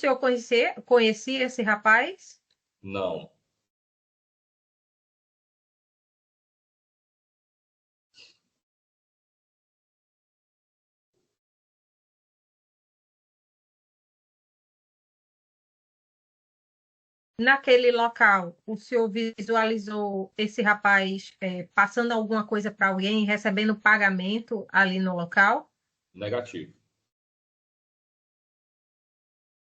O senhor conhecia esse rapaz? Não. Naquele local, o senhor visualizou esse rapaz passando alguma coisa para alguém, recebendo pagamento ali no local? Negativo.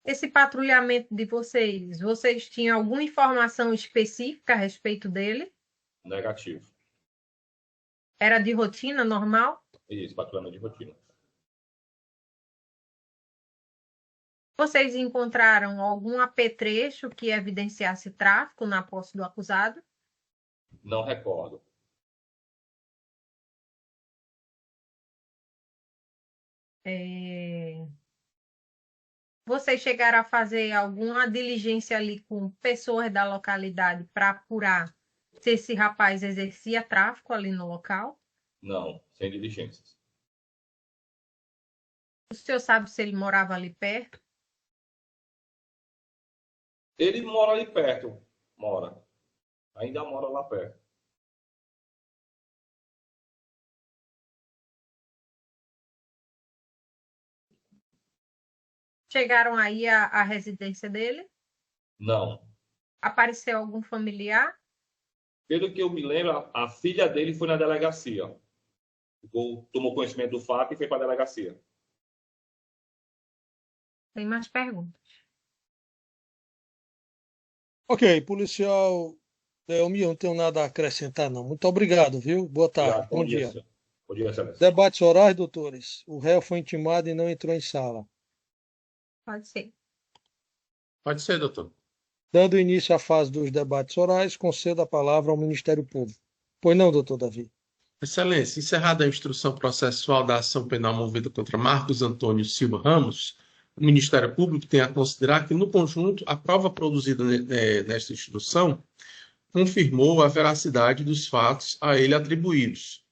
Esse patrulhamento de vocês tinham alguma informação específica a respeito dele? Negativo. Era de rotina, normal? Isso, patrulhamento de rotina. Vocês encontraram algum apetrecho que evidenciasse tráfico na posse do acusado? Não recordo. É, Vocês chegaram a fazer alguma diligência ali com pessoas da localidade para apurar se esse rapaz exercia tráfico ali no local? Não, sem diligências. O senhor sabe se ele morava ali perto? Ele mora ali perto. Mora. Ainda mora lá perto. Chegaram aí à residência dele? Não. Apareceu algum familiar? Pelo que eu me lembro, a filha dele foi na delegacia. Tomou conhecimento do fato e foi para a delegacia. Tem mais perguntas. Ok, policial Delmi, eu não tenho nada a acrescentar, não. Muito obrigado, viu? Boa tarde, Obrigado. Bom bom dia, dia. senhor. Bom dia, excelência. Debates orais, doutores. O réu foi intimado e não entrou em sala. Pode ser. Pode ser, doutor. Dando início à fase dos debates orais, concedo a palavra ao Ministério Público. Pois não, doutor Davi? Excelência, encerrada a instrução processual da ação penal movida contra Marcos Antônio Silva Ramos, o Ministério Público tem a considerar que, no conjunto, a prova produzida nesta instrução confirmou a veracidade dos fatos a ele atribuídos.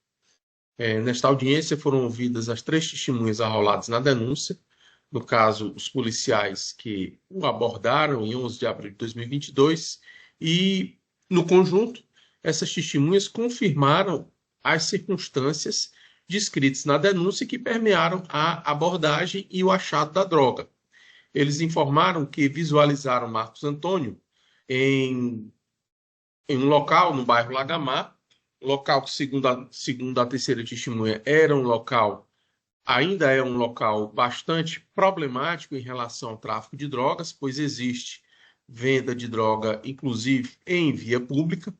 Nesta audiência foram ouvidas as 3 testemunhas arroladas na denúncia, no caso, os policiais que o abordaram em 11 de abril de 2022, e, no conjunto, essas testemunhas confirmaram as circunstâncias descritas na denúncia que permearam a abordagem e o achado da droga. Eles informaram que visualizaram Marcos Antônio em um local no bairro Lagamar, local que, segundo a terceira testemunha, ainda é um local bastante problemático em relação ao tráfico de drogas, pois existe venda de droga, inclusive em via pública.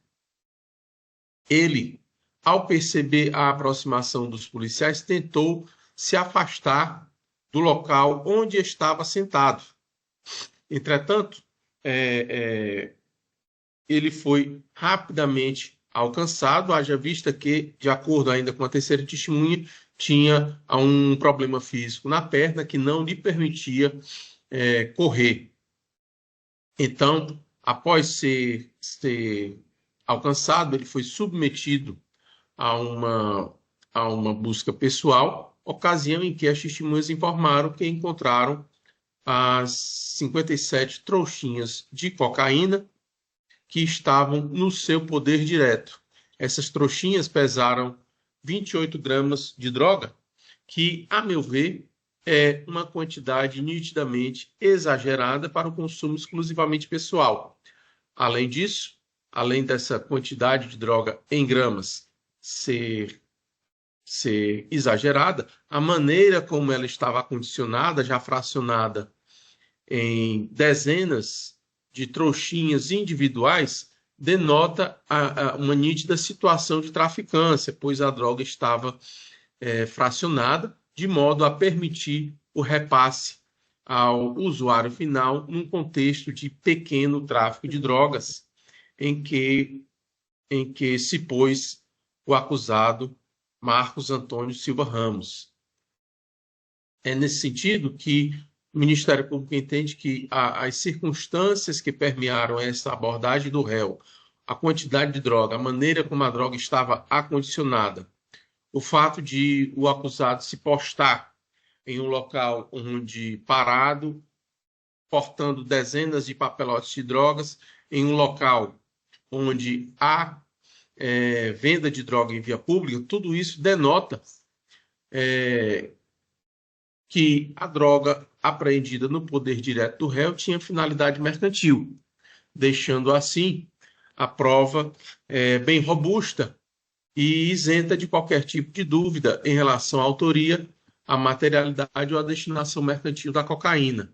Ele, ao perceber a aproximação dos policiais, tentou se afastar do local onde estava sentado. Entretanto, ele foi rapidamente alcançado, haja vista que, de acordo ainda com a terceira testemunha, tinha um problema físico na perna que não lhe permitia correr. Então, após ser alcançado, ele foi submetido a uma busca pessoal, ocasião em que as testemunhas informaram que encontraram as 57 trouxinhas de cocaína que estavam no seu poder direto. Essas trouxinhas pesaram 28 gramas de droga, que, a meu ver, é uma quantidade nitidamente exagerada para o consumo exclusivamente pessoal. Além disso, além dessa quantidade de droga em gramas ser exagerada, a maneira como ela estava acondicionada, já fracionada em dezenas de trouxinhas individuais, denota uma nítida situação de traficância, pois a droga estava fracionada, de modo a permitir o repasse ao usuário final num contexto de pequeno tráfico de drogas, em que se pôs o acusado Marcos Antônio Silva Ramos. É nesse sentido que o Ministério Público entende que as circunstâncias que permearam essa abordagem do réu, a quantidade de droga, a maneira como a droga estava acondicionada, o fato de o acusado se postar em um local onde parado portando dezenas de papelotes de drogas em um local onde há venda de droga em via pública, tudo isso denota que a droga apreendida no poder direto do réu tinha finalidade mercantil, deixando assim a prova bem robusta e isenta de qualquer tipo de dúvida em relação à autoria, à materialidade ou à destinação mercantil da cocaína.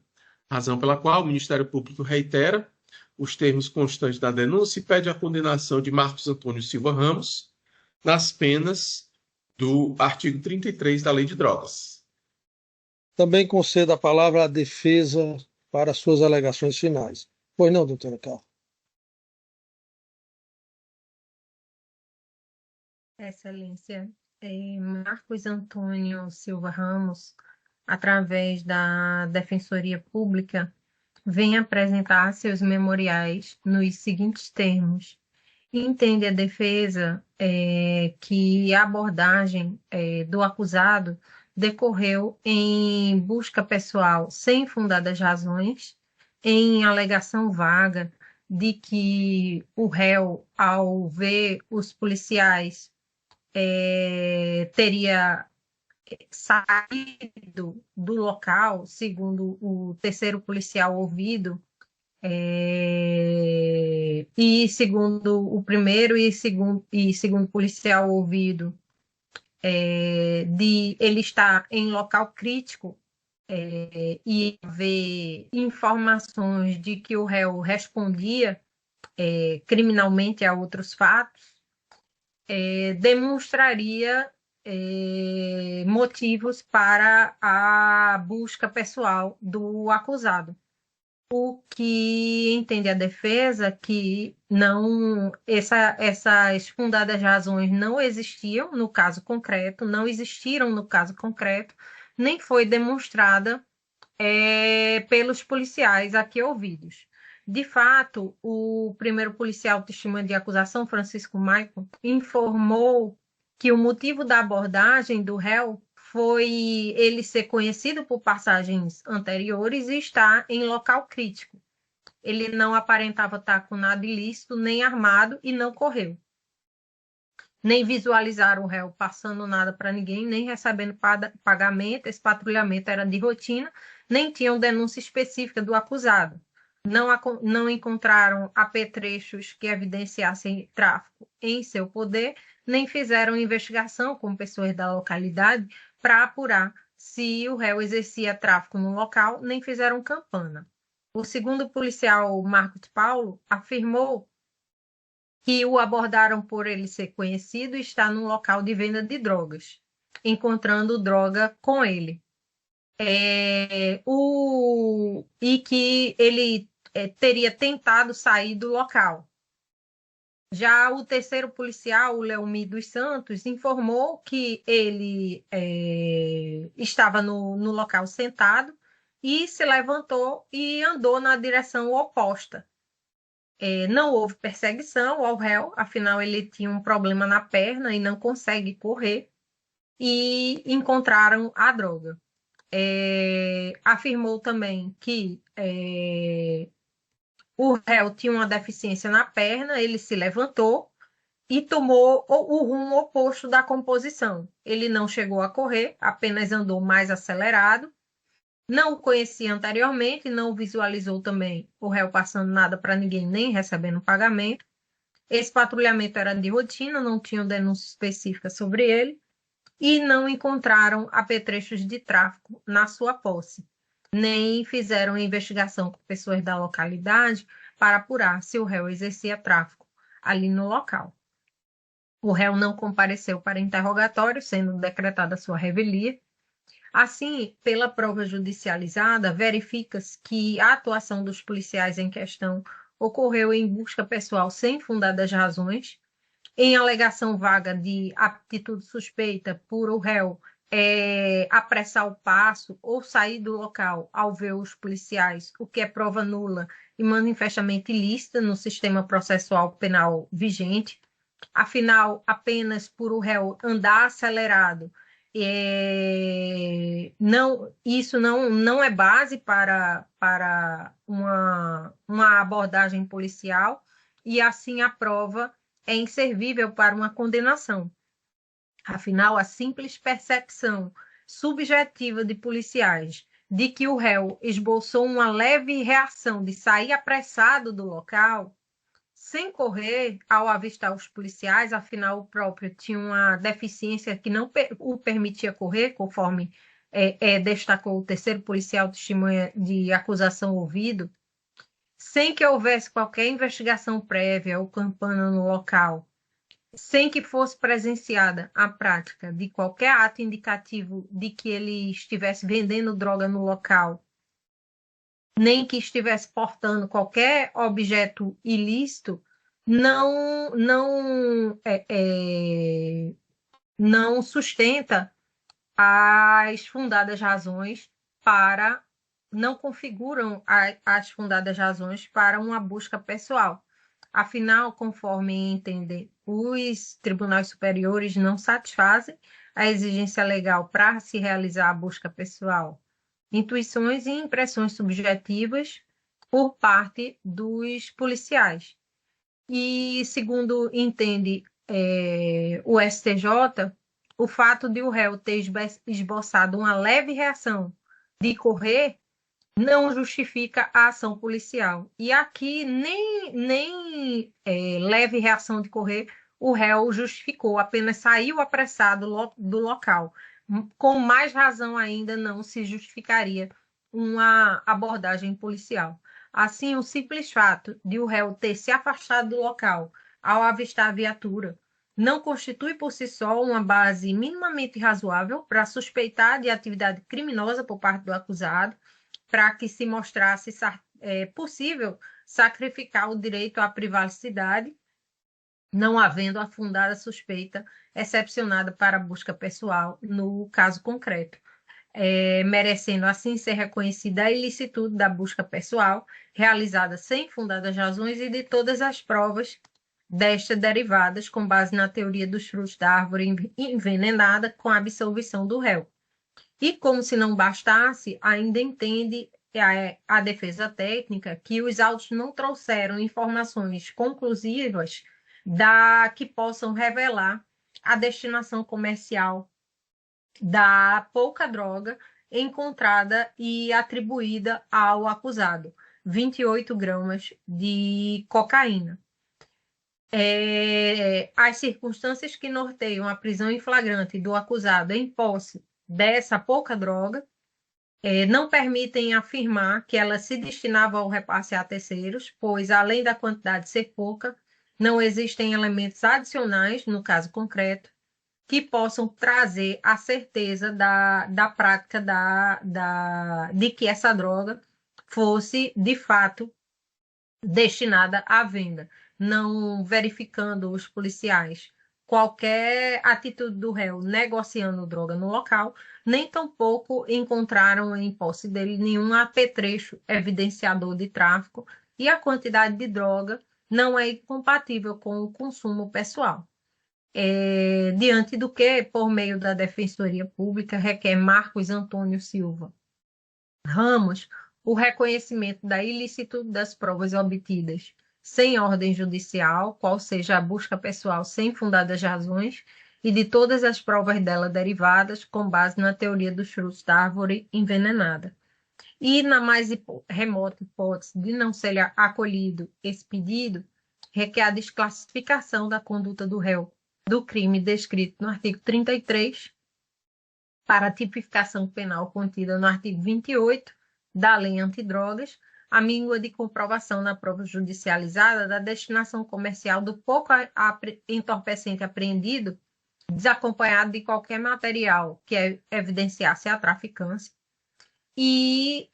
Razão pela qual o Ministério Público reitera os termos constantes da denúncia e pede a condenação de Marcos Antônio Silva Ramos nas penas do artigo 33 da Lei de Drogas. Também concedo a palavra à defesa para suas alegações finais. Pois não, doutora Carla? Excelência, Marcos Antônio Silva Ramos, através da Defensoria Pública, vem apresentar seus memoriais nos seguintes termos. Entende a defesa que a abordagem do acusado decorreu em busca pessoal sem fundadas razões, em alegação vaga de que o réu, ao ver os policiais, teria saído do local, segundo o terceiro policial ouvido, e segundo o primeiro e segundo policial ouvido, de ele estar em local crítico e haver informações de que o réu respondia criminalmente a outros fatos, demonstraria motivos para a busca pessoal do acusado. O que entende a defesa que não essas fundadas razões não existiam no caso concreto, não existiram no caso concreto, nem foi demonstrada pelos policiais aqui ouvidos. De fato, o primeiro policial testemunha de acusação, Francisco Maicon, informou que o motivo da abordagem do réu foi ele ser conhecido por passagens anteriores e estar em local crítico. Ele não aparentava estar com nada ilícito, nem armado, e não correu. Nem visualizaram o réu passando nada para ninguém, nem recebendo pagamento. Esse patrulhamento era de rotina, nem tinham denúncia específica do acusado. Não encontraram apetrechos que evidenciassem tráfico em seu poder, nem fizeram investigação com pessoas da localidade para apurar se o réu exercia tráfico no local, nem fizeram campana. O segundo policial, Marcos Paulo, afirmou que o abordaram por ele ser conhecido e estar num local de venda de drogas, encontrando droga com ele. E que ele teria tentado sair do local. Já o terceiro policial, o Leomir dos Santos, informou que ele estava no local sentado e se levantou e andou na direção oposta. Não houve perseguição ao réu, afinal ele tinha um problema na perna e não consegue correr, e encontraram a droga. Afirmou também que o réu tinha uma deficiência na perna, ele se levantou e tomou o rumo oposto da composição. Ele não chegou a correr, apenas andou mais acelerado. Não o conhecia anteriormente, não visualizou também o réu passando nada para ninguém, nem recebendo pagamento. Esse patrulhamento era de rotina, não tinham denúncia específica sobre ele e não encontraram apetrechos de tráfico na sua posse, nem fizeram investigação com pessoas da localidade para apurar se o réu exercia tráfico ali no local. O réu não compareceu para interrogatório, sendo decretada sua revelia. Assim, pela prova judicializada, verifica-se que a atuação dos policiais em questão ocorreu em busca pessoal sem fundadas razões, em alegação vaga de aptitude suspeita por o réu apressar o passo ou sair do local ao ver os policiais, o que é prova nula e manifestamente ilícita no sistema processual penal vigente. Afinal, apenas por o réu andar acelerado Isso não é base para uma abordagem policial, e assim a prova é inservível para uma condenação. Afinal, a simples percepção subjetiva de policiais de que o réu esboçou uma leve reação de sair apressado do local, sem correr ao avistar os policiais, afinal o próprio tinha uma deficiência que não o permitia correr, conforme destacou o terceiro policial testemunha de acusação ouvido, sem que houvesse qualquer investigação prévia ou campana no local, sem que fosse presenciada a prática de qualquer ato indicativo de que ele estivesse vendendo droga no local, nem que estivesse portando qualquer objeto ilícito, não sustenta as fundadas razões para, não configuram as fundadas razões para uma busca pessoal. Afinal, conforme entendem, os tribunais superiores não satisfazem a exigência legal para se realizar a busca pessoal. Intuições e impressões subjetivas por parte dos policiais. E, segundo entende o STJ, o fato de o réu ter esboçado uma leve reação de correr não justifica a ação policial. E aqui nem leve reação de correr o réu justificou, apenas saiu apressado do local. Com mais razão ainda não se justificaria uma abordagem policial. Assim, o simples fato de o réu ter se afastado do local ao avistar a viatura não constitui por si só uma base minimamente razoável para suspeitar de atividade criminosa por parte do acusado, para que se mostrasse possível sacrificar o direito à privacidade, não havendo a fundada suspeita excepcionada para a busca pessoal no caso concreto, merecendo assim ser reconhecida a ilicitude da busca pessoal, realizada sem fundadas razões e de todas as provas destas derivadas com base na teoria dos frutos da árvore envenenada com a absolvição do réu. E como se não bastasse, ainda entende a defesa técnica que os autos não trouxeram informações conclusivas que possam revelar a destinação comercial da pouca droga encontrada e atribuída ao acusado, 28 gramas de cocaína. As circunstâncias que norteiam a prisão em flagrante do acusado em posse dessa pouca droga não permitem afirmar que ela se destinava ao repasse a terceiros, pois, além da quantidade ser pouca, não existem elementos adicionais, no caso concreto, que possam trazer a certeza da prática de que essa droga fosse, de fato, destinada à venda, não verificando os policiais qualquer atitude do réu negociando droga no local, nem tampouco encontraram em posse dele nenhum apetrecho evidenciador de tráfico, e a quantidade de droga não é incompatível com o consumo pessoal. Diante do que, por meio da Defensoria Pública, requer Marcos Antônio Silva Ramos o reconhecimento da ilicitude das provas obtidas sem ordem judicial, qual seja a busca pessoal sem fundadas razões, e de todas as provas dela derivadas com base na teoria dos frutos da árvore envenenada. E, na mais remota hipótese de não ser acolhido esse pedido, requer a desclassificação da conduta do réu do crime descrito no artigo 33 para a tipificação penal contida no artigo 28 da Lei Antidrogas, a míngua de comprovação na prova judicializada da destinação comercial do pouco entorpecente apreendido, desacompanhado de qualquer material que evidenciasse a traficância, e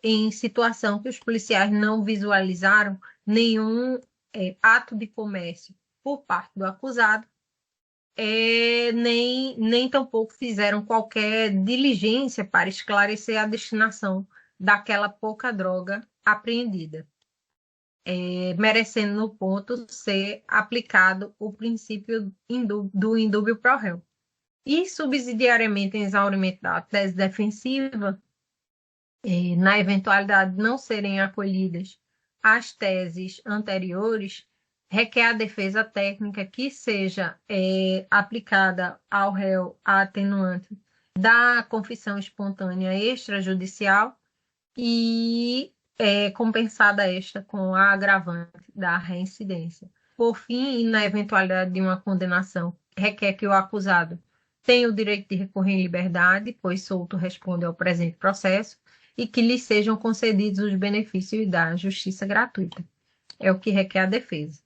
em situação que os policiais não visualizaram nenhum ato de comércio por parte do acusado, nem tampouco fizeram qualquer diligência para esclarecer a destinação daquela pouca droga apreendida, merecendo no ponto ser aplicado o princípio do indúbio pro réu. E, subsidiariamente, em exaurimento da tese defensiva, na eventualidade de não serem acolhidas as teses anteriores, requer a defesa técnica que seja aplicada ao réu a atenuante da confissão espontânea extrajudicial e compensada esta com a agravante da reincidência. Por fim, e na eventualidade de uma condenação, requer que o acusado tenha o direito de recorrer em liberdade, pois solto responde ao presente processo, e que lhe sejam concedidos os benefícios da justiça gratuita. É o que requer a defesa.